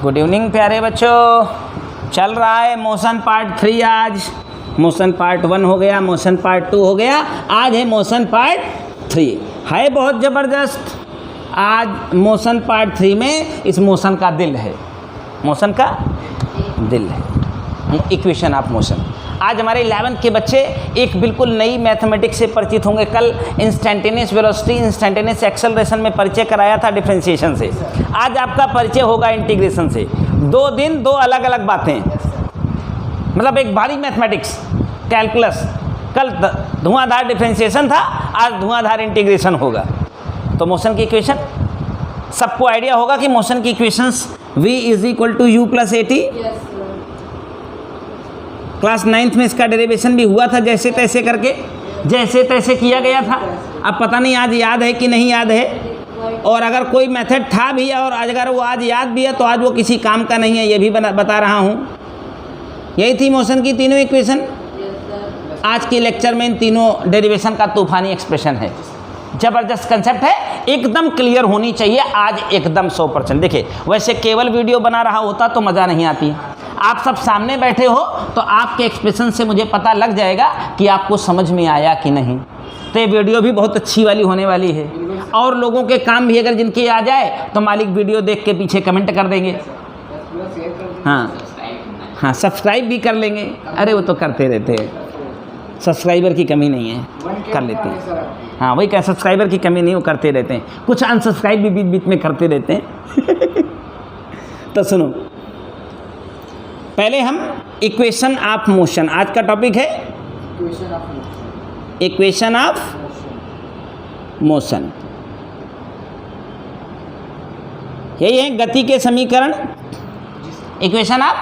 Good evening प्यारे बच्चों। चल रहा है मोशन पार्ट 3। आज मोशन पार्ट 1 हो गया, मोशन पार्ट 2 हो गया, आज है मोशन पार्ट 3। है बहुत ज़बरदस्त। आज मोशन पार्ट 3 में इस मोशन का दिल है, मोशन का दिल है, इक्वेशन ऑफ मोशन। आज हमारे 11th के बच्चे एक बिल्कुल नई मैथमेटिक्स से परिचित होंगे। कल इंस्टेंटेनियस वेलोसिटी, इंस्टेंटेनियस एक्सेलरेशन में परिचय कराया था डिफरेंशिएशन से। आज आपका परिचय होगा इंटीग्रेशन से। 2 दिन 2 अलग अलग बातें, मतलब एक भारी मैथमेटिक्स, कैलकुलस। कल धुआंधार डिफरेंशिएशन था, आज धुआंधार इंटीग्रेशन होगा। तो मोशन की इक्वेशन सबको आइडिया होगा कि मोशन की equations v = u + at। Class 9th में इसका डेरिवेशन भी हुआ था, जैसे तैसे करके, जैसे तैसे किया गया था। अब पता नहीं आज याद है कि नहीं याद है। और अगर कोई मेथड था भी और अगर वो आज याद भी है तो आज वो किसी काम का नहीं है, ये भी बता रहा हूँ। यही थी मोशन की तीनों इक्वेशन। आज के लेक्चर में इन तीनों डेरिवेशन का तूफानी एक्सप्रेशन है। ज़बरदस्त कंसेप्ट है, एकदम क्लियर होनी चाहिए आज, एकदम 100%। देखिए, वैसे केवल वीडियो बना रहा होता तो मज़ा नहीं आती। आप सब सामने बैठे हो तो आपके एक्सप्रेशन से मुझे पता लग जाएगा कि आपको समझ में आया कि नहीं। तो ये वीडियो भी बहुत अच्छी वाली होने वाली है। और लोगों के काम भी अगर जिनके आ जाए तो मालिक वीडियो देख के पीछे कमेंट कर देंगे। हाँ, सब्सक्राइब भी कर लेंगे। अरे वो तो करते रहते हैं, सब्सक्राइबर की कमी नहीं है, कर लेते हैं। हाँ, वही क्या, सब्सक्राइबर की कमी नहीं, वो करते रहते हैं। कुछ अनसब्सक्राइब भी बीच बीच में करते रहते हैं। तो सुनो, पहले हम इक्वेशन ऑफ मोशन, आज का टॉपिक है इक्वेशन ऑफ मोशन। यही है गति के समीकरण, इक्वेशन ऑफ।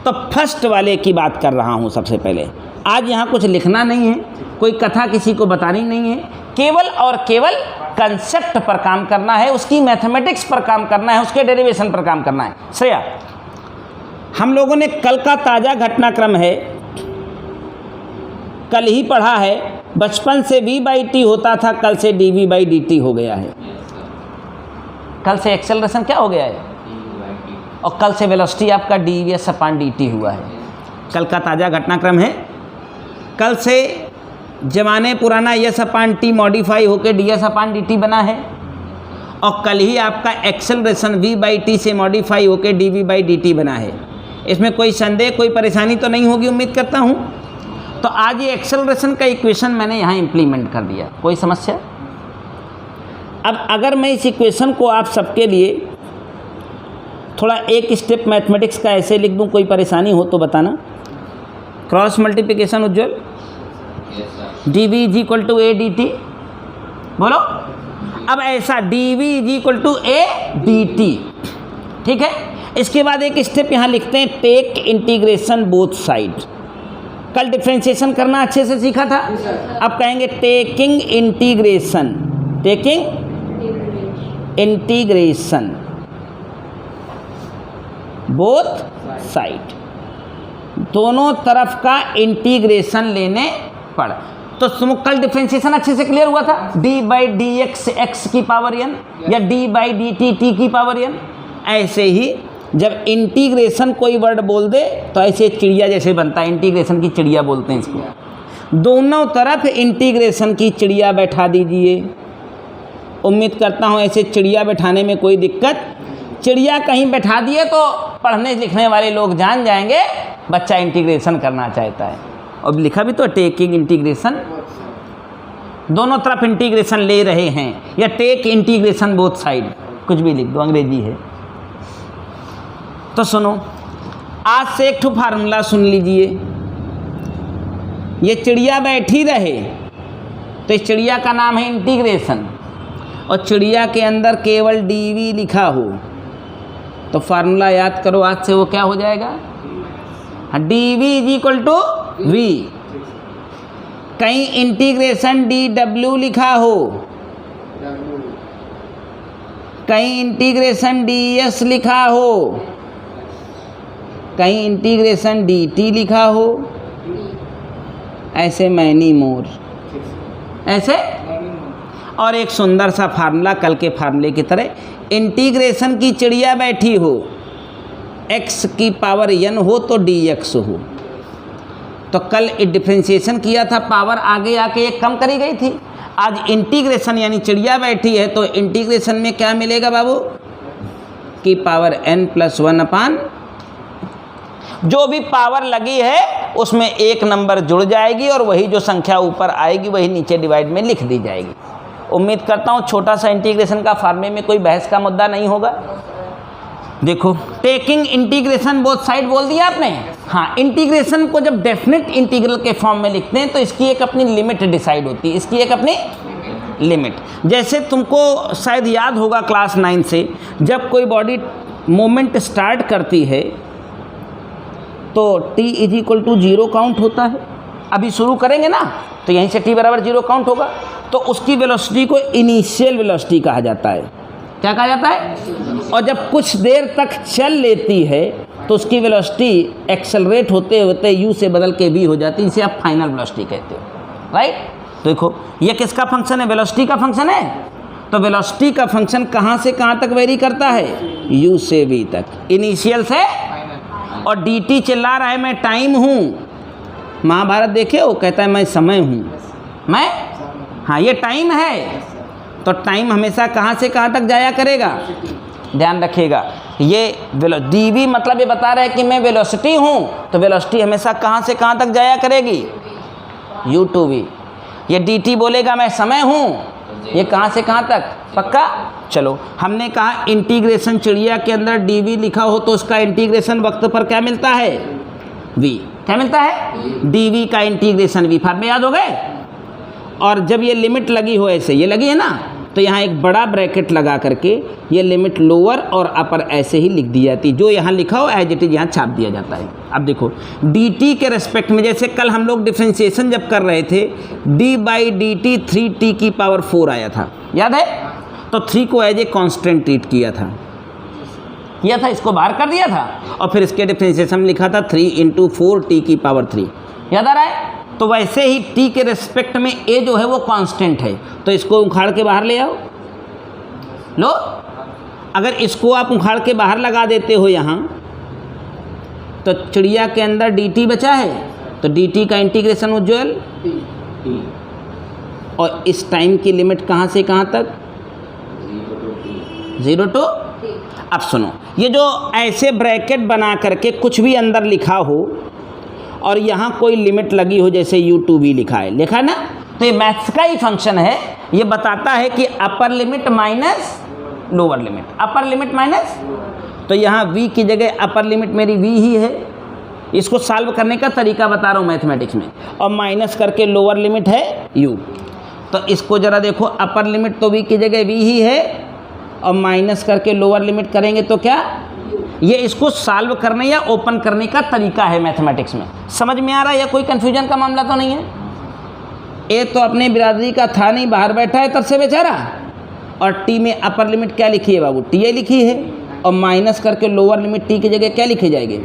तो फर्स्ट वाले की बात कर रहा हूँ सबसे पहले। आज यहाँ कुछ लिखना नहीं है, कोई कथा किसी को बतानी नहीं है, केवल और केवल कंसेप्ट पर काम करना है, उसकी मैथमेटिक्स पर काम करना है, उसके डेरिवेशन पर काम करना है। श्रेया, हम लोगों ने कल का ताज़ा घटनाक्रम है, कल ही पढ़ा है। बचपन से v/t होता था, कल से dv/dt हो गया है। कल से एक्सेलरेशन क्या हो गया है, और कल से वेलोसिटी आपका dvs/dt हुआ है। कल का ताज़ा घटनाक्रम है। कल से जमाने पुराना s/t मॉडिफाई होकर ds/dt बना है, और कल ही आपका एक्सेलरेशन v/t से मॉडिफाई होकर dv/dt बना है। इसमें कोई संदेह, कोई परेशानी तो नहीं होगी, उम्मीद करता हूँ। तो आज ये एक्सेलरेशन का इक्वेशन मैंने यहाँ इम्प्लीमेंट कर दिया, कोई समस्या? अब अगर मैं इस इक्वेशन को आप सबके लिए थोड़ा एक स्टेप मैथमेटिक्स का ऐसे लिख दूँ, कोई परेशानी हो तो बताना। Cross multiplication Ujjwal, dv = a dt, बोलो। अब ऐसा dv = a dt, ठीक है। इसके बाद एक स्टेप यहाँ लिखते हैं, टेक इंटीग्रेशन बोथ साइड। कल डिफ्रेंशिएशन करना अच्छे से सीखा था, अब कहेंगे taking integration, taking integration both side, दोनों तरफ का इंटीग्रेशन लेने पड़। तो कल डिफरेंशिएशन अच्छे से क्लियर हुआ था, d/dx x की पावर n या d/dt t की पावर n। ऐसे ही जब इंटीग्रेशन कोई वर्ड बोल दे तो ऐसे चिड़िया जैसे बनता है, इंटीग्रेशन की चिड़िया बोलते हैं इसको। दोनों तरफ इंटीग्रेशन की चिड़िया बैठा दीजिए। उम्मीद करता हूँ ऐसे चिड़िया बैठाने में कोई दिक्कत, चिड़िया कहीं बैठा दिए तो पढ़ने लिखने वाले लोग जान जाएंगे बच्चा इंटीग्रेशन करना चाहता है। अब लिखा भी तो टेकिंग इंटीग्रेशन, दोनों तरफ इंटीग्रेशन ले रहे हैं, या टेक इंटीग्रेशन बोथ साइड, कुछ भी लिख दो, अंग्रेजी है। तो सुनो, आज से एक ठो फार्मूला सुन लीजिए। ये चिड़िया बैठी रहे तो इस चिड़िया का नाम है इंटीग्रेशन, और चिड़िया के अंदर केवल dv लिखा हो तो फार्मूला याद करो, आज से वो क्या हो जाएगा, dv = v। कहीं इंटीग्रेशन dw लिखा हो, कहीं इंटीग्रेशन ds लिखा हो, कहीं इंटीग्रेशन dt लिखा हो, ऐसे मैनी मोर, ऐसे। और एक सुंदर सा फार्मूला कल के फार्मूले की तरह, इंटीग्रेशन की चिड़िया बैठी हो x की पावर n हो तो dx हो। तो कल डिफ्रेंशिएशन किया था, पावर आगे आके एक कम करी गई थी। आज इंटीग्रेशन यानी चिड़िया बैठी है तो इंटीग्रेशन में क्या मिलेगा बाबू, की पावर n+1/, जो भी पावर लगी है उसमें एक नंबर जुड़ जाएगी और वही जो संख्या ऊपर आएगी वही नीचे डिवाइड में लिख दी जाएगी। उम्मीद करता हूँ छोटा सा इंटीग्रेशन का फार्मूले में कोई बहस का मुद्दा नहीं होगा। देखो, टेकिंग इंटीग्रेशन बोथ साइड बोल दिया आपने। हाँ, इंटीग्रेशन को जब डेफिनेट इंटीग्रल के फॉर्म में लिखते हैं तो इसकी एक अपनी लिमिट डिसाइड होती है, इसकी एक अपनी लिमिट। जैसे तुमको शायद याद होगा क्लास 9 से, जब कोई बॉडी मूवमेंट स्टार्ट करती है तो t = 0 काउंट होता है। अभी शुरू करेंगे ना तो यहीं से t = 0 काउंट होगा, तो उसकी वेलोसिटी को इनिशियल वेलोसिटी कहा जाता है। क्या कहा जाता है? और जब कुछ देर तक चल लेती है तो उसकी वेलोसिटी एक्सेलरेट होते होते u से बदल के v हो जाती है, इसे आप फाइनल वेलोसिटी कहते हो, राइट। तो देखो, ये किसका फंक्शन है? वेलोसिटी का फंक्शन है। तो वेलोसिटी का फंक्शन कहाँ से कहाँ तक वेरी करता है? u से v तक, इनिशियल से। और dt चिल्ला रहा है मैं टाइम हूँ। महाभारत देखे हो, कहता है मैं समय हूँ, मैं, हाँ ये टाइम है। तो टाइम हमेशा कहाँ से कहाँ तक जाया करेगा? ध्यान रखिएगा, ये dv मतलब ये बता रहा है कि मैं वेलोसिटी हूँ, तो वेलोसिटी हमेशा कहाँ से कहाँ तक जाया करेगी? u to v। ये dt बोलेगा मैं समय हूँ, ये कहाँ से कहाँ तक? पक्का? चलो, हमने कहा इंटीग्रेशन चिड़िया के अंदर dv लिखा हो तो उसका इंटीग्रेशन वक्त पर क्या मिलता है? v। क्या मिलता है? dv का इंटीग्रेशन v। फार्मूले याद हो गए? और जब ये लिमिट लगी हो ऐसे, ये लगी है ना, तो यहाँ एक बड़ा ब्रैकेट लगा करके ये लिमिट लोअर और अपर ऐसे ही लिख दी जाती है। जो यहाँ लिखा हो एज इट इज यहाँ छाप दिया जाता है। अब देखो, dt के रेस्पेक्ट में, जैसे कल हम लोग डिफ्रेंशिएशन जब कर रहे थे, d/dt 3t⁴ आया था, याद है? तो 3 को एज ए कांस्टेंट ट्रीट किया था, इसको बाहर कर दिया था और फिर इसके डिफ्रेंशिएशन में लिखा था 3 × 4t⁴ याद आ रहा है? तो वैसे ही t के रेस्पेक्ट में a जो है वो कांस्टेंट है, तो इसको उखाड़ के बाहर ले आओ। लो, अगर इसको आप उखाड़ के बाहर लगा देते हो यहाँ, तो चिड़िया के अंदर dt बचा है, तो dt का इंटीग्रेशन उज्ज्वल, और इस टाइम की लिमिट कहाँ से कहाँ तक? 0 to। अब सुनो, ये जो ऐसे ब्रैकेट बना करके कुछ भी अंदर लिखा हो और यहाँ कोई लिमिट लगी हो, जैसे u to v लिखा है ना, तो ये मैथ्स का ही फंक्शन है। ये बताता है कि upper limit minus lower limit, upper limit minus, तो यहाँ v की जगह अपर लिमिट मेरी v ही है। इसको सॉल्व करने का तरीका बता रहा हूँ मैथमेटिक्स में, और माइनस करके लोअर लिमिट है u। तो इसको ज़रा देखो, अपर लिमिट तो v की जगह v ही है और माइनस करके लोअर लिमिट करेंगे तो क्या? ये इसको सॉल्व करने या ओपन करने का तरीका है मैथमेटिक्स में। समझ में आ रहा है? या कोई कन्फ्यूजन का मामला तो नहीं है? ए तो अपने बिरादरी का था नहीं, बाहर बैठा है तब से बेचारा। और टी में अपर लिमिट क्या लिखी है बाबू? टी ए लिखी है, और माइनस करके लोअर लिमिट टी की जगह क्या लिखे जाएंगे?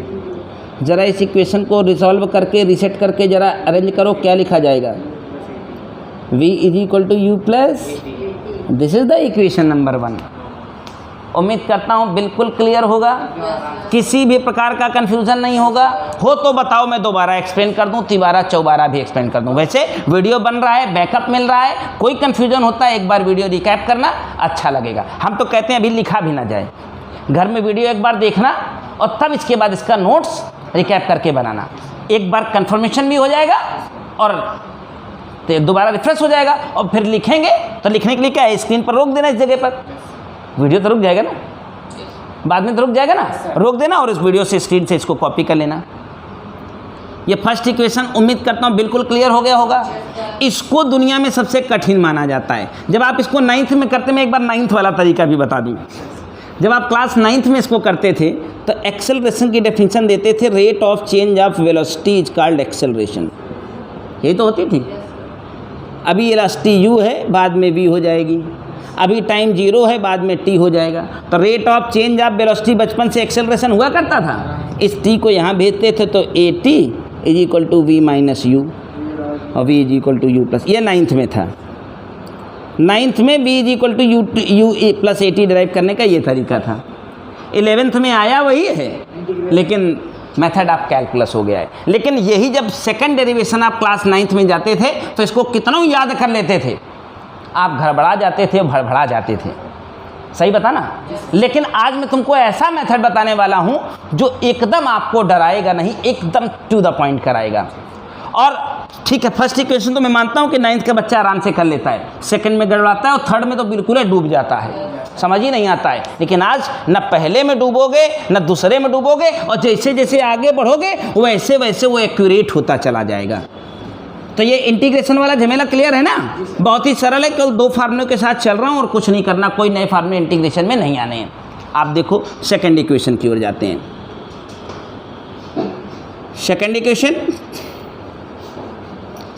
ज़रा इस इक्वेशन को रिजॉल्व करके रीसेट करके ज़रा अरेंज करो, क्या लिखा जाएगा? v = u plus, this is the equation number 1। उम्मीद करता हूँ बिल्कुल क्लियर होगा, किसी भी प्रकार का कन्फ्यूज़न नहीं होगा। हो तो बताओ, मैं दोबारा एक्सप्लेन कर दूँ, तिबारा चौबारा भी एक्सप्लेन कर दूँ। वैसे वीडियो बन रहा है, बैकअप मिल रहा है, कोई कन्फ्यूजन होता है एक बार वीडियो रिकैप करना अच्छा लगेगा। हम तो कहते हैं अभी लिखा भी ना जाए, घर में वीडियो एक बार देखना और तब इसके बाद इसका नोट्स रिकैप करके बनाना। एक बार कन्फर्मेशन भी हो जाएगा और तो दोबारा रिफ्रेश हो जाएगा, और फिर लिखेंगे तो लिखने के लिए क्या है, स्क्रीन पर रोक देना, इस जगह पर वीडियो तो रुक जाएगा ना, बाद में तो रुक जाएगा ना, रोक देना और इस वीडियो से स्क्रीन से इसको कॉपी कर लेना। ये फर्स्ट इक्वेशन उम्मीद करता हूँ बिल्कुल क्लियर हो गया होगा। इसको दुनिया में सबसे कठिन माना जाता है। जब आप इसको 9th में करते, मैं एक बार 9th वाला तरीका भी बता दूँ। जब आप क्लास 9th में इसको करते थे तो एक्सेलरेशन की डेफिनेशन देते थे, rate of change of velocity is called acceleration, यही तो होती थी। अभी वेलोसिटी u है, बाद में v हो जाएगी। अभी टाइम 0 है, बाद में t हो जाएगा। तो rate of change of velocity बचपन से एक्सेलरेशन हुआ करता था। इस t को यहाँ भेजते थे तो at = v - u और v = u प्लस, ये 9th में था। 9th में v = u + at डिराइव करने का ये तरीका था। 11th में आया वही है, लेकिन मेथड आप कैलकुलस हो गया है। लेकिन यही जब सेकंड डेरिवेशन आप क्लास 9th में जाते थे तो इसको कितनों याद कर लेते थे, आप घबरा जाते थे, भड़बड़ा जाते थे, सही बता ना। लेकिन आज मैं तुमको ऐसा मेथड बताने वाला हूं जो एकदम आपको डराएगा नहीं, एकदम टू द पॉइंट कराएगा। और ठीक है, फर्स्ट इक्वेशन तो मैं मानता हूं कि 9th का बच्चा आराम से कर लेता है, सेकंड में गड़बड़ाता है और थर्ड में तो बिल्कुल ही डूब जाता है, समझ ही नहीं आता है। लेकिन आज न पहले में डूबोगे न दूसरे में डूबोगे, और जैसे जैसे आगे बढ़ोगे वैसे वैसे वो एक्यूरेट होता चला जाएगा। तो ये इंटीग्रेशन वाला झमेला क्लियर है ना, बहुत ही सरल है, केवल 2 फार्मूलों के साथ चल रहा हूँ और कुछ नहीं करना, कोई नए फार्मूले इंटीग्रेशन में नहीं आने हैं। आप देखो सेकंड इक्वेशन की ओर जाते हैं। सेकंड इक्वेशन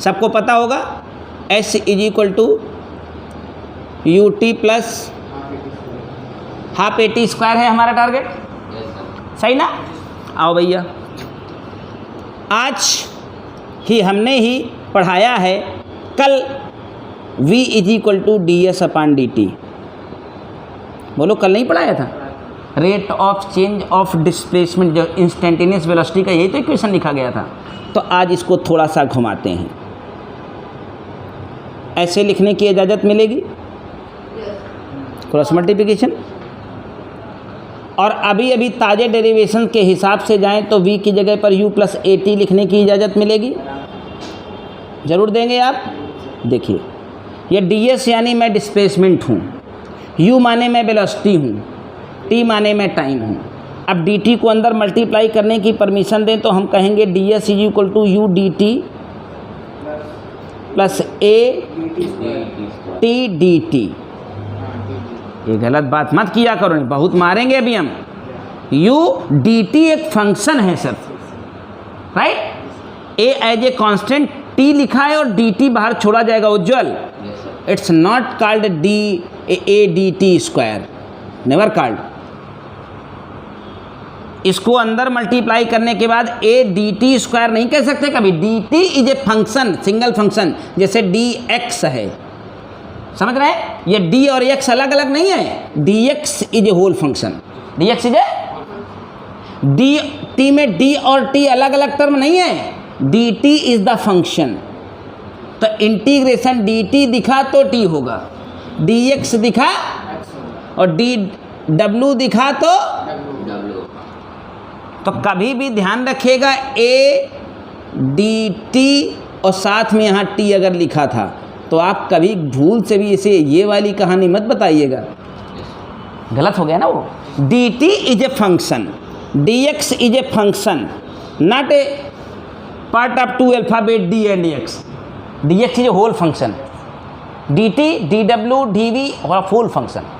सबको पता होगा, s = ut plus half AT² है हमारा टारगेट, सही ना। आओ भैया, आज ही हमने ही पढ़ाया है, कल v = ds/dt, बोलो कल नहीं पढ़ाया था। Rate of change of displacement, जो इंस्टेंटेनियस वेलोसिटी का यही तो इक्वेशन लिखा गया था। तो आज इसको थोड़ा सा घुमाते हैं, ऐसे लिखने की इजाज़त मिलेगी, क्रॉस मल्टीप्लिकेशन। और अभी अभी ताज़े डेरिवेशन के हिसाब से जाएं तो v की जगह पर u + at लिखने की इजाज़त मिलेगी, ज़रूर देंगे आप। देखिए, ये ds यानी मैं डिस्प्लेसमेंट हूँ, u माने मैं वेलोसिटी हूँ, t माने मैं टाइम हूँ। अब dt को अंदर मल्टीप्लाई करने की परमिशन दें तो हम कहेंगे ds = u dt plus a t dt। ये गलत बात मत किया करो, नहीं बहुत मारेंगे अभी हम। u dt एक फंक्शन है sir, right. a as a constant t लिखा है और dt बाहर छोड़ा जाएगा Ujjwal. It's not called a dt², never called. इसको अंदर मल्टीप्लाई करने के बाद a dt² नहीं कह सकते कभी। dt is a function, single function, जैसे dx है, समझ रहे हैं। ये d और x अलग अलग नहीं है, dx is a whole function, dx is a t में d और t अलग अलग टर्म नहीं है, dt इज द फंक्शन। तो इंटीग्रेशन dt दिखा तो t होगा, dx दिखा और dw दिखा तो कभी भी ध्यान रखिएगा a dt और साथ में यहाँ t अगर लिखा था तो आप कभी भूल से भी इसे ये वाली कहानी मत बताइएगा, गलत हो गया ना वो। dt is a function, dx is a function, not a part of 2 alphabet d and x। dx is a whole function, dt dw dv और फुल फंक्शन।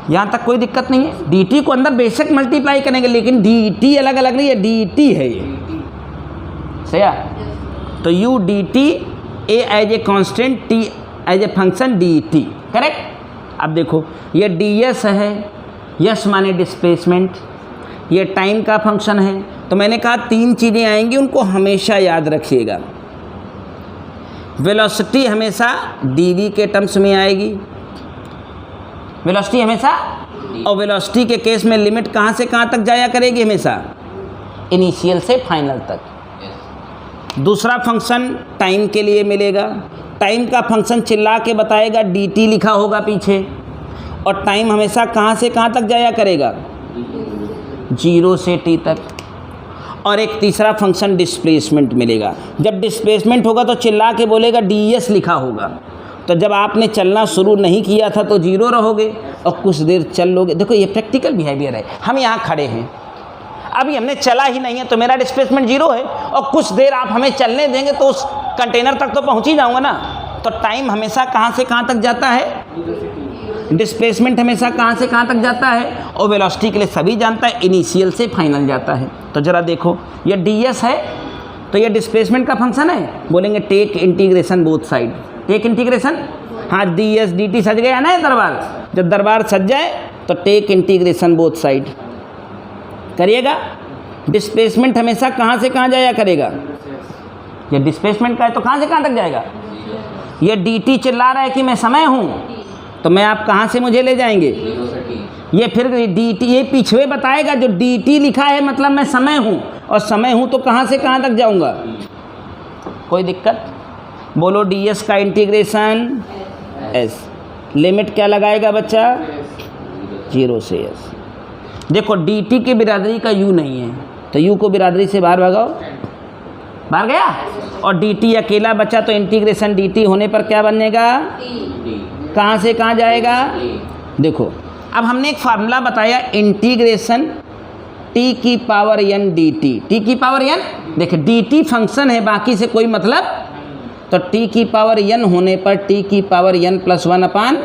यहाँ तक कोई दिक्कत नहीं है। dt को अंदर बेशक मल्टीप्लाई करेंगे लेकिन dt अलग अलग नहीं है, dt है ये, सही है। तो u dt a as a constant, t as a function, dt, correct. अब देखो ये ds है, यस माने डिस्प्लेसमेंट, ये टाइम का फंक्शन है। तो मैंने कहा 3 चीज़ें आएंगी, उनको हमेशा याद रखिएगा। वेलोसिटी हमेशा dv के टर्म्स में आएगी, वेलोसिटी हमेशा, और वेलोसिटी के केस में लिमिट कहाँ से कहाँ तक जाया करेगी, हमेशा इनिशियल से फाइनल तक। दूसरा फंक्शन टाइम के लिए मिलेगा, टाइम का फंक्शन चिल्ला के बताएगा, dt लिखा होगा पीछे, और टाइम हमेशा कहाँ से कहाँ तक जाया करेगा, 0 से t तक। और एक तीसरा फंक्शन डिस्प्लेसमेंट मिलेगा, जब डिस्प्लेसमेंट होगा तो चिल्ला के बोलेगा ds लिखा होगा। तो जब आपने चलना शुरू नहीं किया था तो 0 रहोगे और कुछ देर चल लोगे। देखो ये प्रैक्टिकल बिहेवियर है। हम यहाँ खड़े हैं, अभी हमने चला ही नहीं है तो मेरा डिस्प्लेसमेंट 0 है, और कुछ देर आप हमें चलने देंगे तो उस कंटेनर तक तो पहुँच ही जाऊँगा ना। तो टाइम हमेशा कहाँ से कहाँ तक जाता है, डिस्प्लेसमेंट हमेशा कहाँ से कहाँ तक जाता है, और वेलोसिटी के लिए सभी जानता है इनिशियल से फाइनल जाता है। तो ज़रा देखो ये ds है तो ये डिस्प्लेसमेंट का फंक्शन है, बोलेंगे take integration both side, take integration. हाँ ds dt सज गया ना ये दरबार, जब दरबार सज जाए तो टेक इंटीग्रेशन बोथ साइड करिएगा। डिस्प्लेसमेंट हमेशा कहाँ से कहाँ जाया करेगा, ये डिस्प्लेसमेंट का है तो कहाँ से कहाँ तक जाएगा। ये dt चिल्ला रहा है कि मैं समय हूँ, तो मैं आप कहाँ से मुझे ले जाएंगे, ये फिर डी टी, ये पीछे बताएगा जो डी टी लिखा है मतलब मैं समय हूँ, और समय हूँ तो कहाँ से कहाँ तक जाऊँगा, कोई दिक्कत? बोलो डी एस का इंटीग्रेशन एस, लिमिट क्या लगाएगा बच्चा? 0 से एस। देखो डी टी की बिरादरी का यू नहीं है तो यू को बिरादरी से बाहर भगाओ, बाहर गया, और डी टी अकेला बचा तो इंटीग्रेशन डी टी होने पर क्या बनेगा? कहाँ से कहाँ जाएगा? देखो अब हमने एक फार्मूला बताया इंटीग्रेशन टी की power N D T, T की पावर एन, देखिए डी टी फंक्शन है बाकी से कोई मतलब, तो टी की पावर एन होने पर टी की पावर एन प्लस 1 अपान,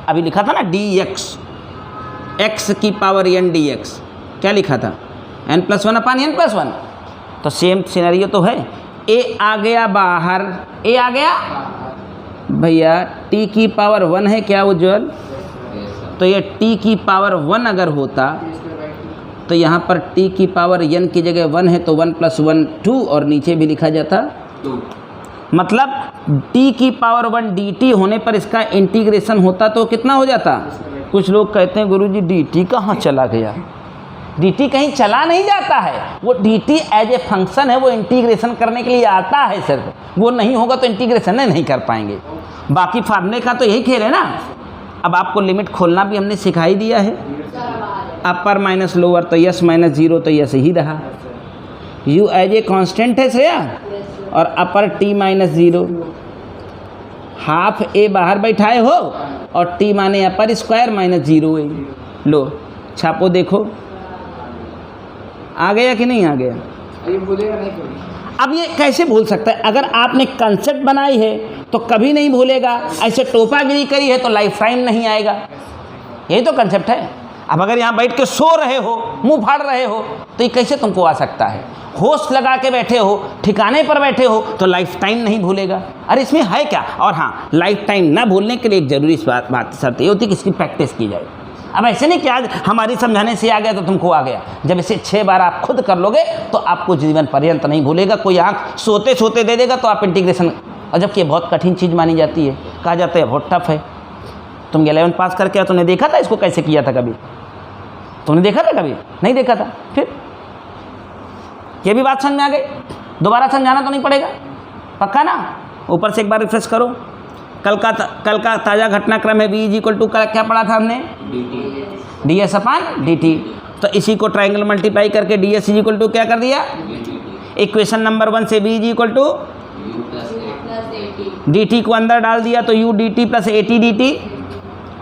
अभी लिखा था ना डी एक्स, एक्स की पावर एन डी एक्स, क्या लिखा था? एन प्लस 1 अपान एन प्लस 1, तो सेम सिनेरियो तो है। ए आ गया बाहर, ए आ गया भैया, टी की पावर 1 है क्या उज्ज्वल? तो ये टी की पावर 1 अगर होता तो यहाँ पर टी की पावर n की जगह 1 है तो 1 + 1 2, और नीचे भी लिखा जाता 2, मतलब टी की पावर 1 डी टी होने पर इसका इंटीग्रेशन होता तो कितना हो जाता? कुछ लोग कहते हैं गुरुजी डी टी कहाँ चला गया? डी टी कहीं चला नहीं जाता है, वो D T as a function है, वो इंटीग्रेशन करने के लिए आता है सिर्फ, वो नहीं होगा तो इंटीग्रेशन नहीं कर पाएंगे। बाकी फार्मूले का तो यही खेल है ना। अब आपको लिमिट खोलना भी हमने सिखा ही दिया है, अपर माइनस लोअर तो यस माइनस 0 तो यस ही रहा, यू एज ए कांस्टेंट है श्रेया, और अपर टी माइनस 0, हाफ ए बाहर बैठाए हो और टी माने अपर स्क्वायर माइनस 0 है, लो छापो देखो आ गया कि नहीं आ गया? अब ये कैसे भूल सकता है? अगर आपने कंसेप्ट बनाई है तो कभी नहीं भूलेगा, ऐसे टोपागिरी करी है तो लाइफ टाइम नहीं आएगा, यही तो कंसेप्ट है। अब अगर यहाँ बैठ के सो रहे हो, मुंह फाड़ रहे हो, तो ये कैसे तुमको आ सकता है? होश लगा के बैठे हो, ठिकाने पर बैठे हो तो लाइफ टाइम नहीं भूलेगा। अरे इसमें है क्या? और हाँ, लाइफ टाइम ना भूलने के लिए एक ज़रूरी बात शर्त ये होती है कि इसकी प्रैक्टिस की जाए। अब ऐसे नहीं कि आज हमारी समझाने से आ गया तो तुमको आ गया, जब इसे 6 बार आप खुद कर लोगे तो आपको जीवन पर्यंत नहीं भूलेगा। कोई आँख सोते सोते दे देगा तो आप इंटीग्रेशन, और जबकि ये बहुत कठिन चीज़ मानी जाती है, कहा जाता है बहुत टफ है। तुम 11th पास करके तुमने देखा था इसको कैसे किया था? कभी तुमने देखा था? कभी नहीं देखा था। फिर ये भी बात समझ में आ गई, दोबारा समझाना तो नहीं पड़ेगा, पक्का ना? ऊपर से एक बार रिफ्रेश करो। कल का ताज़ा घटनाक्रम है v = क्या पढ़ा था हमने? डी एस अपान डी टी। तो इसी को ट्राइंगल मल्टीप्लाई करके डी एस = क्या कर दिया? इक्वेशन नंबर 1 से v = डी टी को अंदर डाल दिया तो u dt + at dt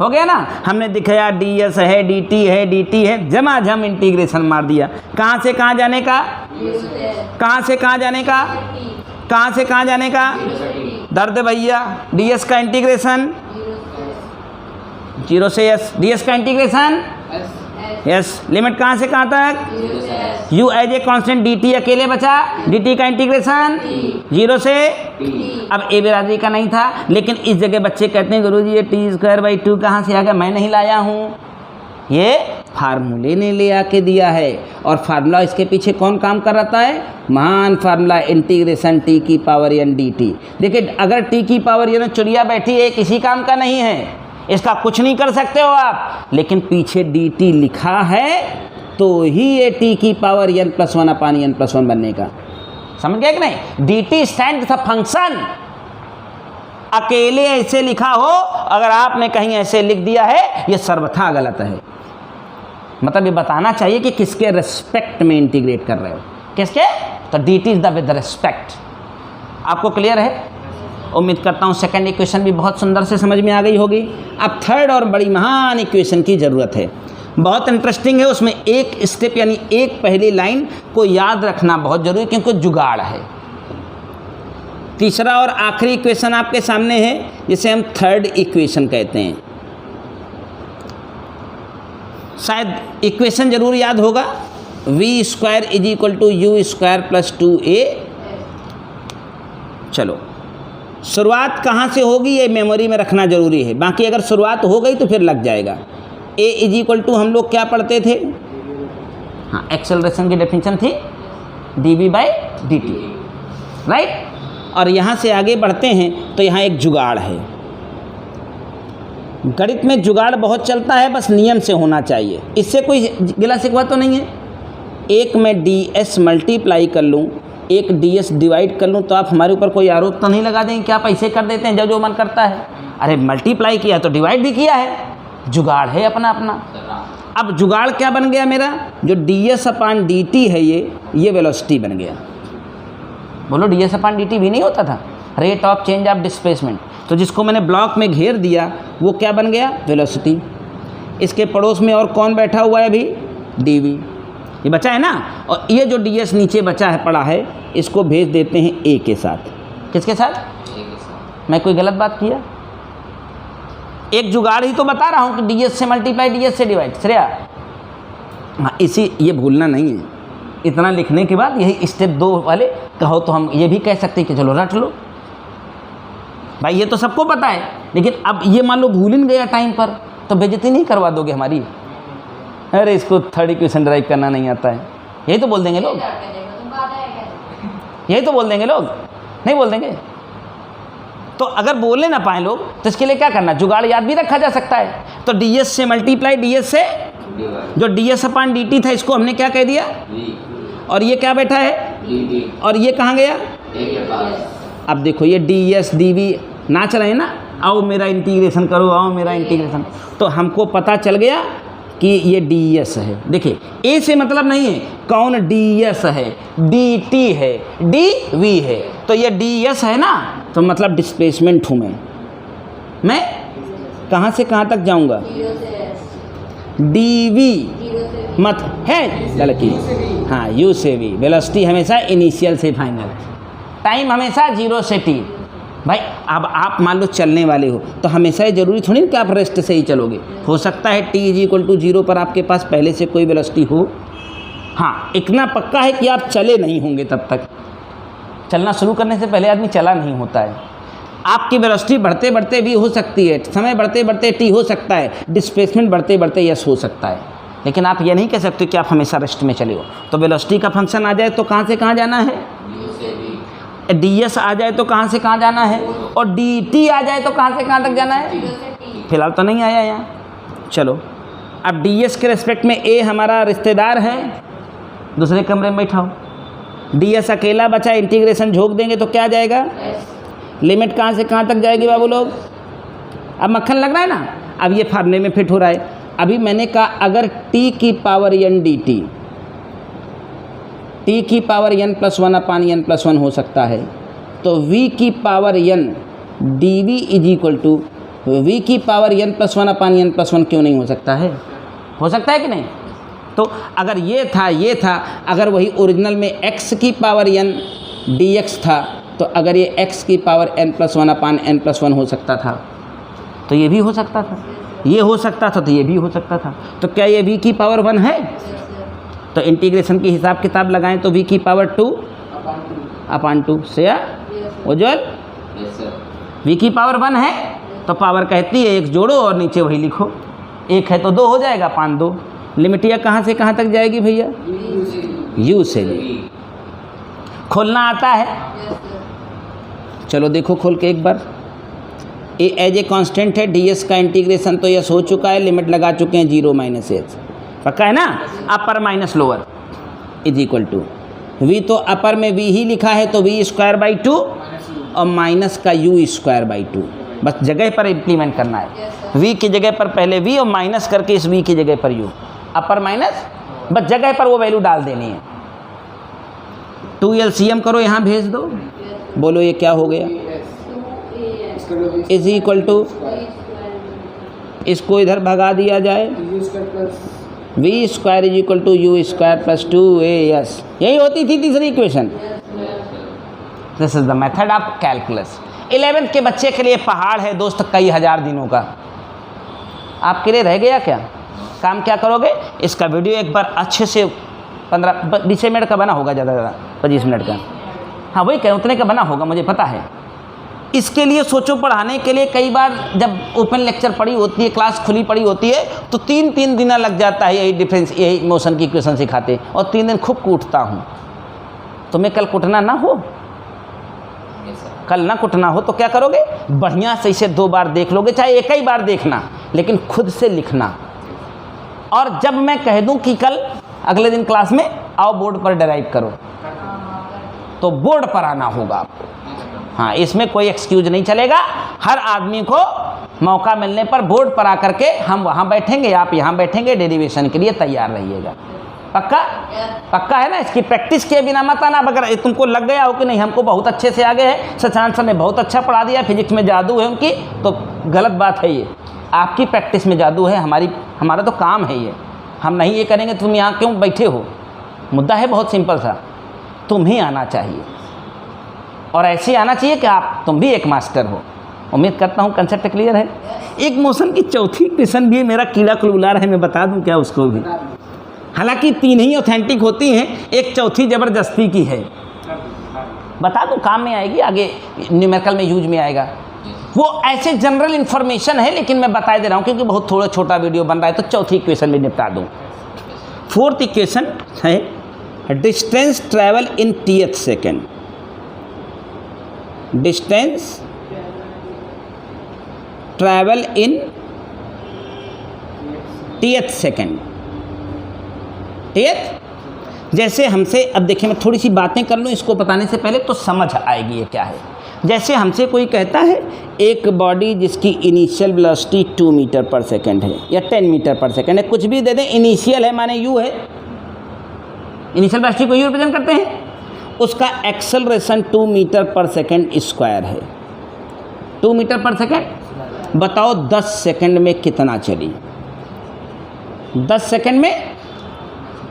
हो गया ना। हमने दिखाया डी एस है, डी टी है, डी टी है, झमाझम इंटीग्रेशन मार दिया। कहाँ से कहाँ जाने का? कहाँ से कहाँ जाने का? कहाँ से कहाँ जाने का? दर्द भैया, डी एस का इंटीग्रेशन 0 से एस, डी एस का इंटीग्रेशन यस, लिमिट कहाँ से कहाँ तक? u as a constant D T अकेले बचा, डी टी का इंटीग्रेशन 0 से, अब ए बिरादरी का नहीं था, लेकिन इस जगह बच्चे कहते हैं गुरुजी ये t² / 2 कहाँ से आ गया? मैं नहीं लाया हूँ, ये फार्मूले ने ले आके दिया है। और फार्मूला इसके पीछे कौन काम कर रहा है? महान फार्मूला इंटीग्रेशन टी की पावर n डी टी। देखिए अगर टी की पावर n चुड़िया बैठी है, किसी काम का नहीं है, इसका कुछ नहीं कर सकते हो आप, लेकिन पीछे डी टी लिखा है तो ही ये टी की पावर n + 1 अपान n + 1 बनने का। समझ गए कि नहीं? डी टी स्टैंड था फंक्शन, अकेले ऐसे लिखा हो, अगर आपने कहीं ऐसे लिख दिया है ये सर्वथा गलत है। मतलब ये बताना चाहिए कि किसके रिस्पेक्ट में इंटीग्रेट कर रहे हो, किसके? तो D T is the with respect. आपको क्लियर है? उम्मीद करता हूँ सेकंड इक्वेशन भी बहुत सुंदर से समझ में आ गई होगी। अब थर्ड और बड़ी महान इक्वेशन की ज़रूरत है, बहुत इंटरेस्टिंग है। उसमें एक स्टेप यानी एक पहली लाइन को याद रखना बहुत जरूरी है क्योंकि जुगाड़ है। तीसरा और आखिरी इक्वेशन आपके सामने है, जिसे हम थर्ड इक्वेशन कहते हैं। शायद इक्वेशन जरूर याद होगा, v² = u² + 2a। चलो शुरुआत कहाँ से होगी ये मेमोरी में रखना जरूरी है, बाकी अगर शुरुआत हो गई तो फिर लग जाएगा। a = हम लोग क्या पढ़ते थे? हाँ, एक्सेलरेशन की डेफिनेशन थी dv/dt, राइट। और यहाँ से आगे बढ़ते हैं तो यहाँ एक जुगाड़ है। गणित में जुगाड़ बहुत चलता है, बस नियम से होना चाहिए। इससे कोई गिला शिकवा तो नहीं है। एक मैं ds मल्टीप्लाई कर लूँ, एक ds डिवाइड कर लूँ, तो आप हमारे ऊपर कोई आरोप तो नहीं लगा देंगे कि आप ऐसे कर देते हैं जब जो मन करता है। अरे मल्टीप्लाई किया तो डिवाइड भी किया है, जुगाड़ है अपना अपना। अब जुगाड़ क्या बन गया मेरा, जो ds/dt है ये वेलोसिटी बन गया। बोलो ds/dt भी नहीं होता था, rate of change of displacement. तो जिसको मैंने ब्लॉक में घेर दिया वो क्या बन गया, वेलोसिटी। इसके पड़ोस में और कौन बैठा हुआ है अभी, dv, ये बचा है ना। और ये जो ds नीचे बचा है पड़ा है, इसको भेज देते हैं a के साथ। किसके साथ, a के साथ। मैं कोई गलत बात किया, एक जुगाड़ ही तो बता रहा हूँ कि ds से मल्टीप्लाई ds से डिवाइड। श्रेया हाँ, इसी ये भूलना नहीं है। इतना लिखने के बाद यही स्टेप 2 वाले कहो तो हम ये भी कह सकते हैं कि चलो रट लो भाई, ये तो सबको पता है। लेकिन अब ये मान लो भूल ही गया टाइम पर, तो बेइज्जती नहीं करवा दोगे हमारी। अरे इसको 3rd इक्वेशन ड्राइव करना नहीं आता है, यही तो बोल देंगे लोग, यही तो बोल देंगे लोग, नहीं बोल देंगे। तो अगर बोलने ना पाए लोग तो इसके लिए क्या करना, जुगाड़ याद भी रखा जा सकता है। तो ds से मल्टीप्लाई ds से, जो ds/dt था इसको हमने क्या कह दिया, और ये क्या बैठा है, और ये कहाँ गया। अब देखो ये ds dv नाच रहे हैं ना, आओ मेरा इंटीग्रेशन करो, आओ मेरा इंटीग्रेशन। तो हमको पता चल गया कि ये ds है। देखिए a से मतलब नहीं है कौन ds है, dt है, dv है। तो ये ds है ना, तो मतलब डिस्प्लेसमेंट हूँ मैं कहाँ से कहाँ तक जाऊँगा, dv मत है लड़की, हाँ u से v। वेलोसिटी हमेशा इनिशियल से फाइनल, टाइम हमेशा 0 से t। भाई अब आप मान लो चलने वाले हो तो हमेशा ये ज़रूरी थोड़ी कि आप रेस्ट से ही चलोगे। हो सकता है t = 0 पर आपके पास पहले से कोई वेलोसिटी हो। हाँ इतना पक्का है कि आप चले नहीं होंगे तब तक, चलना शुरू करने से पहले आदमी चला नहीं होता है। आपकी वेलोसिटी बढ़ते बढ़ते भी हो सकती है, समय बढ़ते बढ़ते t हो सकता है, डिस्प्लेसमेंट बढ़ते बढ़ते s हो सकता है। लेकिन आप ये नहीं कह सकते कि आप हमेशा रेस्ट में चले हो। तो वेलोसिटी का फंक्शन आ जाए तो कहाँ से कहाँ जाना है, ds आ जाए तो कहाँ से कहाँ जाना है, और dt आ जाए तो कहाँ से कहाँ तक जाना है। फिलहाल तो नहीं आया यहाँ। चलो अब ds के रिस्पेक्ट में a हमारा रिश्तेदार है, दूसरे कमरे में बैठाओ। ds अकेला बचा, इंटीग्रेशन झोंक देंगे तो क्या आ जाएगा, लिमिट कहाँ से कहाँ तक जाएगी बाबू लोग। अब मक्खन लग रहा है ना, अब ये फार्मूले में फिट हो रहा है। अभी मैंने कहा अगर t⁻n dt, t⁻n+1/n+1 हो सकता है, तो v⁻n dv = v⁻n+1/n+1 क्यों नहीं हो सकता है, हो सकता है कि नहीं। तो अगर ये था, अगर वही ओरिजिनल में x⁻n dx था, तो अगर ये x⁻n+1/n+1 हो सकता था तो ये भी हो सकता था, ये हो सकता था तो ये भी हो सकता था। तो क्या ये v⁻1 है, तो इंटीग्रेशन की हिसाब किताब लगाएं तो v⁻2/2 से उज्ज्वल v⁻1 है तो पावर कहती है 1 जोड़ो और नीचे वही लिखो, 1 है तो 2 हो जाएगा, 5 2। लिमिटिया कहाँ से कहाँ तक जाएगी भैया, u से v। खोलना आता है, चलो देखो खोल के एक बार। ए एज ए कांस्टेंट है, ds का इंटीग्रेशन तो यस हो चुका है, लिमिट लगा चुके हैं 0 - h, पक्का है ना। अपर माइनस लोअर = v, तो अपर में v ही लिखा है तो v²/2 और माइनस का u²/2। बस जगह पर इम्प्लीमेंट करना है, v की जगह पर पहले v और माइनस करके इस v की जगह पर u, अपर माइनस, बस जगह पर वो वैल्यू डाल देनी है। 2 LCM करो, यहाँ भेज दो, बोलो ये क्या हो गया, = इसको इधर भगा दिया जाए, v² = u² + 2as। यही होती थी तीसरी equation. This is the method of calculus. 11th के बच्चे के लिए पहाड़ है दोस्त, कई हजार दिनों का। आपके लिए रह गया क्या काम, क्या करोगे, इसका वीडियो एक बार अच्छे से 15-20 मिनट का बना होगा, ज़्यादा 25 मिनट का, हाँ वही कह उतने का बना होगा, मुझे पता है। इसके लिए सोचो, पढ़ाने के लिए कई बार जब ओपन लेक्चर पढ़ी होती है, क्लास खुली पड़ी होती है, तो 3 दिन लग जाता है यही डिफरेंस, यही मोशन की इक्वेशन सिखाते, और 3 दिन खूब कूटता हूँ। तुम्हें कल कूटना ना हो। कल ना कुटना हो तो क्या करोगे, बढ़िया से इसे 2 बार देख लोगे, चाहे एक ही बार देखना, लेकिन खुद से लिखना। और जब मैं कह दूं कि कल अगले दिन क्लास में आओ बोर्ड पर डिराइव करो, तो बोर्ड पर आना होगा आपको। हाँ, इसमें कोई एक्सक्यूज नहीं चलेगा। हर आदमी को मौका मिलने पर बोर्ड पर आकर के हम वहाँ बैठेंगे, आप यहाँ बैठेंगे, डेरिवेशन के लिए तैयार रहिएगा। पक्का? पक्का है ना? इसकी प्रैक्टिस किए बिना मत आना। अगर तुमको लग गया हो कि नहीं हमको बहुत अच्छे से आगे है, सचानंद सर ने बहुत अच्छा पढ़ा दिया, फिजिक्स में जादू है उनकी, तो गलत बात है ये। आपकी प्रैक्टिस में जादू है, हमारा तो काम है ये। हम नहीं ये करेंगे तुम यहाँ क्यों बैठे हो। मुद्दा है बहुत सिंपल सा, तुम ही आना चाहिए और ऐसे आना चाहिए कि तुम भी एक मास्टर हो। उम्मीद करता हूँ कंसेप्ट क्लियर है। एक मोशन की चौथी क्वेश्चन भी मेरा कीड़ा कुलबुलार है, मैं बता दूँ क्या उसको भी। हालांकि 3 ही ऑथेंटिक होती हैं, एक चौथी ज़बरदस्ती की है। बता दूँ, काम में आएगी, आगे न्यूमेरिकल में यूज में आएगा। वो ऐसे जनरल इन्फॉर्मेशन है, लेकिन मैं बता दे रहा हूँ क्योंकि बहुत थोड़ा छोटा वीडियो बन रहा है, तो चौथी इक्वेशन भी निपटा दूँ। 4th इक्वेशन है distance travel in tth second. Distance travel in tth second. tth जैसे हमसे, अब देखिए मैं थोड़ी सी बातें कर लूँ इसको बताने से पहले तो समझ आएगी ये क्या है। जैसे हमसे कोई कहता है एक बॉडी जिसकी इनिशियल वेलोसिटी 2 मीटर पर सेकेंड है या 10 मीटर पर सेकेंड है, कुछ भी दे दें, इनिशियल है माने u है, इनिशियल वेलोसिटी को u रिप्रेजेंट करते हैं, उसका एक्सेलरेशन 2 मीटर पर सेकेंड स्क्वायर है। 2 मीटर पर सेकेंड, बताओ 10 सेकेंड में कितना चली? 10 सेकेंड में।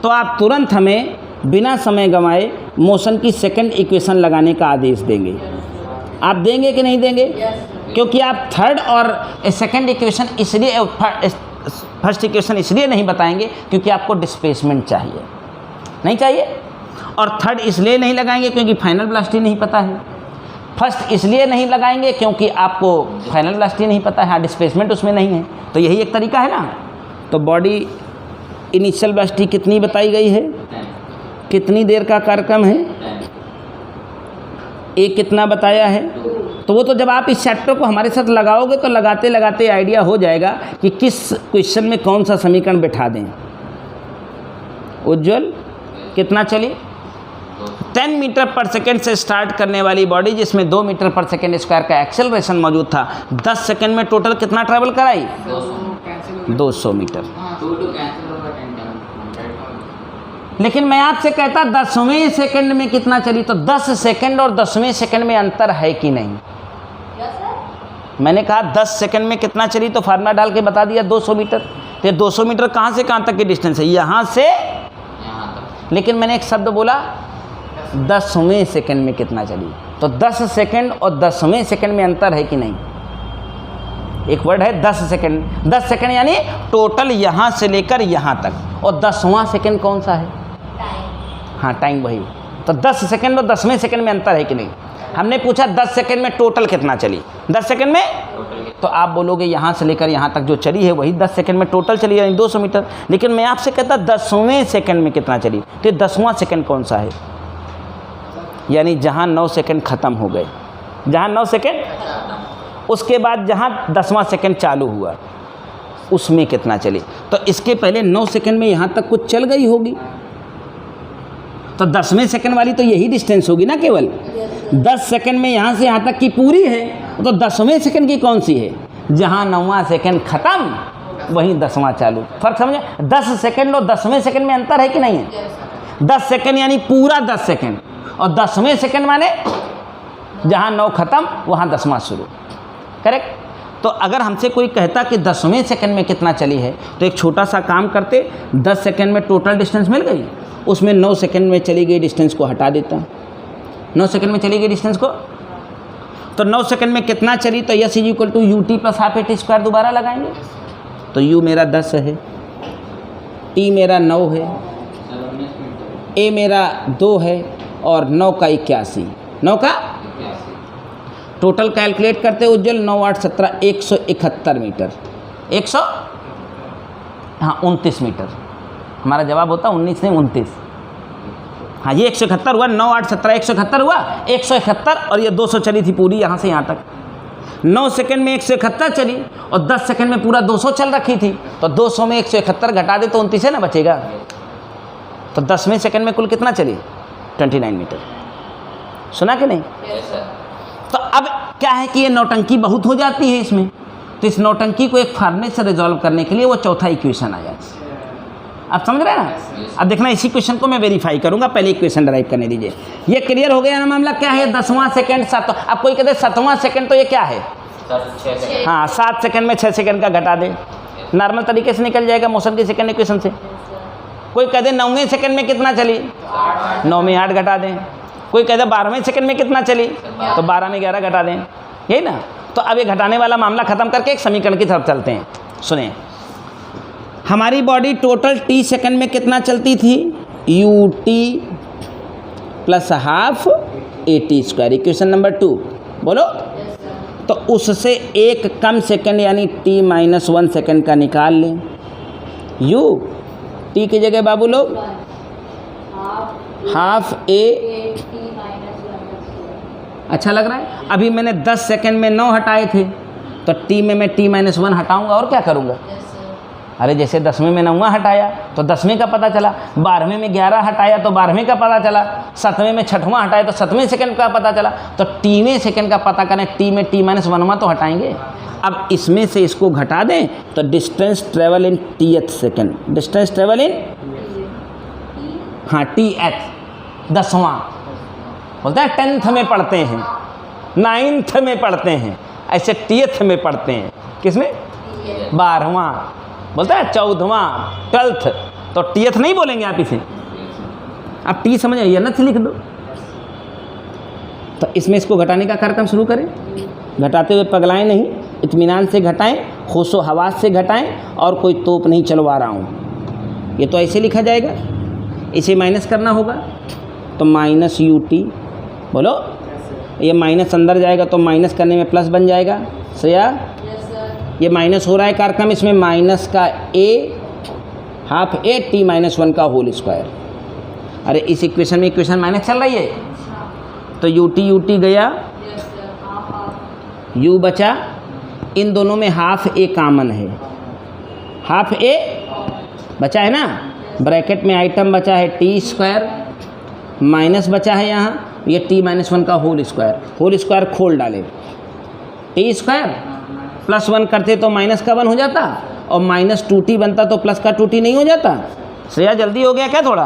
तो आप तुरंत हमें बिना समय गंवाए मोशन की सेकंड इक्वेशन लगाने का आदेश देंगे। आप देंगे कि नहीं देंगे? क्योंकि आप थर्ड और सेकंड इक्वेशन इसलिए, फर्स्ट इक्वेशन इसलिए नहीं बताएंगे क्योंकि आपको डिस्प्लेसमेंट चाहिए, नहीं चाहिए, और थर्ड इसलिए नहीं लगाएंगे क्योंकि फाइनल वेलोसिटी नहीं पता है। फर्स्ट इसलिए नहीं लगाएंगे क्योंकि आपको फाइनल वेलोसिटी नहीं पता है, हाँ डिस्प्लेसमेंट उसमें नहीं है। तो यही एक तरीका है ना। तो बॉडी इनिशियल वेलोसिटी कितनी बताई गई है, कितनी देर का कार्यक्रम है, एक कितना बताया है। तो वो तो जब आप इस चैप्टर को हमारे साथ लगाओगे तो लगाते लगाते आइडिया हो जाएगा कि किस क्वेश्चन में कौन सा समीकरण बैठा दें। उज्ज्वल कितना चली? 10 मीटर पर सेकेंड से स्टार्ट करने वाली बॉडी जिसमें 2 मीटर पर सेकेंड स्क्वायर का एक्सेलरेशन मौजूद था, 10 सेकेंड में टोटल कितना ट्रैवल कराई? 200 मीटर। लेकिन मैं आपसे कहता 10वें सेकंड में कितना चली, तो 10 सेकंड और 10वें सेकंड में अंतर है कि नहीं? मैंने कहा 10 सेकंड में कितना चली, तो फार्मूला डाल के बता दिया 200 मीटर। तो 200 मीटर कहाँ से कहाँ तक की डिस्टेंस है? यहाँ से यहाँ तक। लेकिन मैंने एक शब्द बोला 10वें सेकंड में कितना चली, तो 10 सेकंड और 10वें सेकंड में अंतर है कि नहीं? एक वर्ड है 10 सेकंड। 10 सेकंड यानी टोटल यहाँ से लेकर यहाँ तक, और 10वां सेकंड कौन सा है? हाँ टाइम वही। तो 10 सेकंड और 10वें सेकंड में अंतर है कि नहीं? हमने पूछा 10 सेकंड में टोटल कितना चली, 10 सेकंड में, तो आप बोलोगे यहाँ से लेकर यहाँ तक जो चली है वही 10 सेकंड में टोटल चली, यानी 200 मीटर। लेकिन मैं आपसे कहता 10वें सेकंड में कितना चली, तो 10वां सेकंड कौन सा है? यानी जहाँ 9 सेकंड ख़त्म हो गए, जहाँ 9 सेकंड, उसके बाद जहाँ 10वां सेकंड चालू हुआ उसमें कितना चली। तो इसके पहले 9 सेकंड में यहाँ तक कुछ चल गई होगी, तो 10वें सेकंड वाली तो यही डिस्टेंस होगी ना केवल। 10 सेकंड में यहाँ से यहाँ तक की पूरी है, तो 10वें सेकंड की कौन सी है? जहाँ 9वां सेकंड ख़त्म वहीं 10वां चालू। फर्क समझे? 10 सेकंड और 10वें सेकंड में अंतर है कि नहीं है? 10 सेकंड यानी पूरा 10 सेकंड, और 10वें सेकंड माने जहाँ 9 ख़त्म वहाँ 10वां शुरू। करेक्ट? तो अगर हमसे कोई कहता कि 10वें सेकंड में कितना चली है, तो एक छोटा सा काम करते, 10 सेकंड में टोटल डिस्टेंस मिल गई, उसमें 9 सेकंड में चली गई डिस्टेंस को हटा देता। 9 सेकंड में चली गई डिस्टेंस को, तो 9 सेकंड में कितना चली, तो S is equal to ut plus half at square दोबारा लगाएंगे। तो u मेरा 10 है, t मेरा 9 है, a मेरा 2 है, और 9 का 81, 9 का टोटल कैलकुलेट करते उज्जवल 9 8 17 171 मीटर, 29 मीटर। हमारा जवाब होता 19 नहीं 29। हाँ ये 171 हुआ, 9 8 17 171 हुआ, 171 और ये 200 चली थी पूरी यहाँ से यहाँ तक। 9 सेकंड में 171 चली और 10 सेकंड में पूरा 200 चल रखी थी, तो 200 में 171 घटा दे तो 29 है ना बचेगा। तो 10वें सेकंड में कुल कितना चली? 29 मीटर। सुना कि नहीं? तो अब क्या है कि ये नौटंकी बहुत हो जाती है इसमें, तो इस नौटंकी को एक फॉर्मूले से रिजॉल्व करने के लिए वो चौथा इक्वेशन आ जाता है। आप समझ रहे हैं ना? अब देखना इसी क्वेश्चन को मैं वेरीफाई करूंगा, पहले इक्वेशन ड्राइव करने दीजिए। ये क्लियर हो गया ना मामला? क्या है 10वां सेकंड 7, अब कोई कहते 7वां सेकंड, तो ये क्या है? हाँ 7 सेकंड में 6 सेकंड का घटा दे, नॉर्मल तरीके से निकल जाएगा मोशन की सेकंड इक्वेशन से। कोई कहते 9वें सेकंड में कितना चली, 9 में 8 घटा दें। कोई कहते 12वें सेकंड में कितना चली, तो 12 में 11 घटा दें, यही ना। तो अब ये घटाने वाला मामला खत्म करके एक समीकरण की तरफ चलते हैं। सुने, हमारी बॉडी टोटल t सेकंड में कितना चलती थी? ut plus half at², equation number 2 बोलो। तो उससे एक कम सेकंड यानी t-1 सेकंड का निकाल लें। u t की जगह बाबू लोग हाफ a, अच्छा लग रहा है। अभी मैंने 10 सेकंड में 9 हटाए थे, तो t में मैं t-1 हटाऊंगा और क्या करूंगा? अरे जैसे 10वें में 9वां हटाया तो 10वें का पता चला, 12वें में 11 हटाया तो 12वें का पता चला, 7वें में 6वां हटाया तो 7वें सेकंड का पता चला। तो t वें सेकंड का पता करें, t में t-1वां तो हटाएंगे। अब इसमें से इसको घटा दें तो distance travel in tth second, distance travel in हाँ tth 10वां बोलते हैं 10th में पढ़ते हैं, 9th में पढ़ते हैं, ऐसे tth में पढ़ते हैं। किसमें? 12वां बोलते हैं, 14वां 12th, तो tth नहीं बोलेंगे आप इसे। आप t समझ आइए ना, लिख दो। तो इसमें इसको घटाने का कार्यक्रम शुरू करें। घटाते हुए पगलाएं नहीं, इत्मीनान से घटाएं, होशो हवास से घटाएं, और कोई तोप नहीं चलवा रहा हूँ। ये तो ऐसे लिखा जाएगा, इसे माइनस करना होगा, तो माइनस ut बोलो। ये माइनस अंदर जाएगा तो माइनस करने में प्लस बन जाएगा। श्रेया ये माइनस हो रहा है कार्यक्रम, इसमें माइनस का a हाफ a t-1 का होल स्क्वायर। अरे इस इक्वेशन में इक्वेशन माइनस चल रही है, तो ut गया, u बचा, इन दोनों में हाफ a कॉमन है, हाफ a बचा है ना। ब्रैकेट में आइटम बचा है t², माइनस बचा है यहाँ ये t-1 का होल स्क्वायर खोल डाले, t² +1 करते तो माइनस का 1 हो जाता, और माइनस 2t बनता तो प्लस का 2t नहीं हो जाता। श्रेया जल्दी हो गया क्या थोड़ा?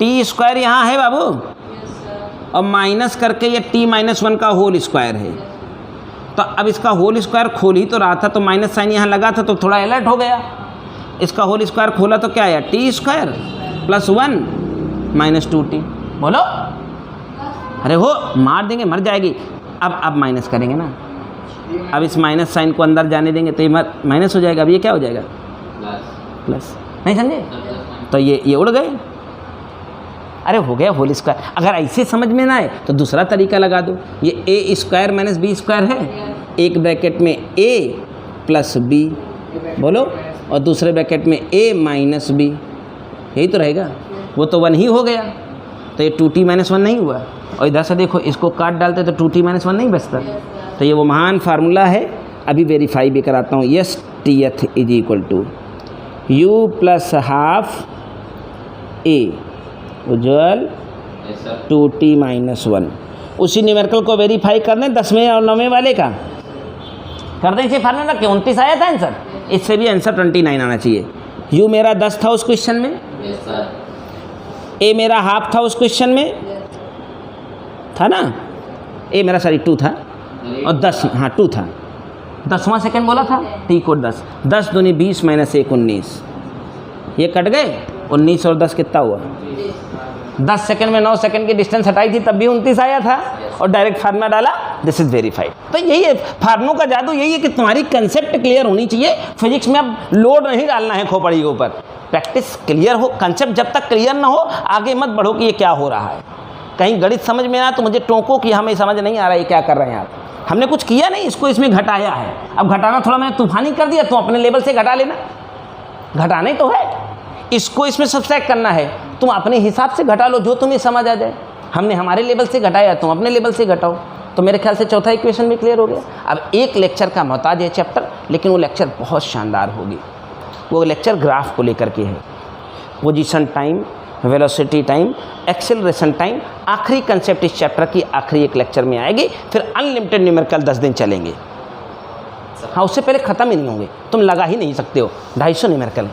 t² यहाँ है बाबू, और माइनस करके ये t-1 का होल स्क्वायर है। तो अब इसका होल स्क्वायर खोल ही तो रहा था, तो माइनस साइन यहाँ लगा था तो थोड़ा अलर्ट हो गया। इसका होल स्क्वायर खोला तो क्या आया? t² + 1 - 2t। बोलो, अरे हो मार देंगे, मर जाएगी। अब माइनस करेंगे ना, अब इस माइनस साइन को अंदर जाने देंगे तो ये माइनस हो जाएगा। अब ये क्या हो जाएगा? प्लस। नहीं समझे? तो ये उड़ गए। अरे हो गया होल स्क्वायर। अगर ऐसे समझ में ना आए तो दूसरा तरीका लगा दो। ये a² - b² है, एक ब्रैकेट में a + b बोलो, और दूसरे ब्रैकेट में a - b, यही तो रहेगा। वो तो 1 ही हो गया, तो ये 2t-1 नहीं हुआ। और इधर से देखो, इसको काट डालते तो 2t-1 नहीं बचता। तो ये वो महान फार्मूला है, अभी वेरीफाई भी कराता हूँ। Yes tth = u + half a Ujjwal 2t-1। उसी न्यूमेरिकल को वेरीफाई कर लें 10वें और 9वें वाले का कर दें। इसे फार्मूला रख के 29 आया था आंसर, इससे भी आंसर 29 आना चाहिए। u मेरा 10 था उस क्वेश्चन में, a मेरा हाफ था उस क्वेश्चन में, था ना? a मेरा 2 था और 10 हाँ 2 था। 10वां सेकंड बोला था, t को 10 दूनी 20 - 1 19, ये कट गए। 19 और 10 कितना हुआ? 10 सेकंड में 9 सेकंड की डिस्टेंस हटाई थी तब भी 29 आया था, और डायरेक्ट फार्मूला डाला, दिस इज वेरीफाइड। तो यही है फार्मूलों का जादू, यही है कि तुम्हारी कंसेप्ट क्लियर होनी चाहिए। फिजिक्स में अब लोड नहीं डालना है खोपड़ी के ऊपर, प्रैक्टिस क्लियर हो। कंसेप्ट जब तक क्लियर ना हो आगे मत बढ़ो कि ये क्या हो रहा है। कहीं गणित समझ में ना तो मुझे टोको कि हमें समझ नहीं आ रहा है क्या कर रहे हैं आप। हमने कुछ किया नहीं, इसको इसमें घटाया है। अब घटाना थोड़ा मैंने तूफानी कर दिया, तो अपने लेवल से घटा लेना, घटाने तो है। इसको इसमें सब्सट्रैक्ट करना है तुम अपने हिसाब से घटा लो जो तुम्हें समझ आ जाए। हमने हमारे लेवल से घटाया, तुम अपने लेवल से घटाओ। तो मेरे ख्याल से चौथा इक्वेशन भी क्लियर हो गया। अब एक लेक्चर का मोहताज है चैप्टर, लेकिन वो लेक्चर बहुत शानदार होगी। वो लेक्चर ग्राफ को लेकर के है, position time, velocity time, acceleration time. आखिरी कंसेप्ट इस चैप्टर की आखिरी एक लेक्चर में आएगी। फिर अनलिमिटेड न्यूमेरिकल 10 दिन चलेंगे। हाँ, उससे पहले ख़त्म ही नहीं होंगे, तुम लगा ही नहीं सकते हो। 250 न्यूमेरिकल,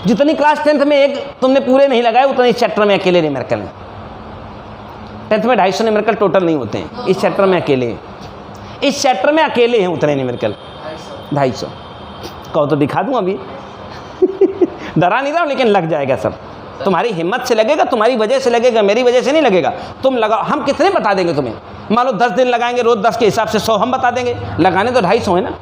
जितनी क्लास 10th में एक तुमने पूरे नहीं लगाए उतने इस चैप्टर में अकेले न्यूमेरिकल हैं। 10th में 250 न्यूमेरिकल टोटल नहीं होते हैं, इस चैप्टर में अकेले हैं। इस चैप्टर में अकेले हैं उतने न्यूमेरिकल 250। कहो तो दिखा दूँ अभी डरा नहीं रहा हूँ, लेकिन लग जाएगा सब। तुम्हारी हिम्मत से लगेगा, तुम्हारी वजह से लगेगा, मेरी वजह से नहीं लगेगा। तुम लगाओ, हम कितने बता देंगे तुम्हें? मान लो 10 दिन लगाएंगे, रोज़ 10 के हिसाब से 100 हम बता देंगे। लगाने तो 250 है ना।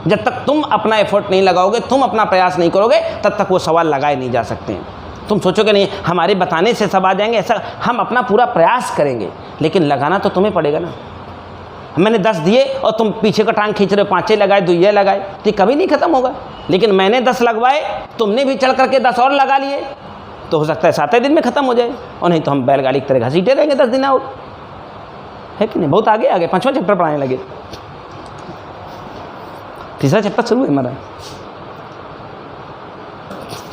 जब तक तुम अपना एफर्ट नहीं लगाओगे, तुम अपना प्रयास नहीं करोगे, तब तक वो सवाल लगाए नहीं जा सकते हैं। तुम सोचोगे नहीं हमारे बताने से सब आ जाएंगे, ऐसा हम अपना पूरा प्रयास करेंगे, लेकिन लगाना तो तुम्हें पड़ेगा ना। मैंने 10 दिए और तुम पीछे का टांग खींच रहे हो, 5 लगाए, 2 लगाए, तो कभी नहीं खत्म होगा। लेकिन मैंने 10 लगवाए, तुमने भी चढ़ करके 10 और लगा लिए, तो हो सकता है 7 दिन में ख़त्म हो जाए, और नहीं तो हम बैलगाड़ी की तरह घसीटे रहेंगे 10 दिन और, है कि नहीं। बहुत आगे 5वां चैप्टर पढ़ाने लगे, तीसरा चैप्टर शुरू है हमारा।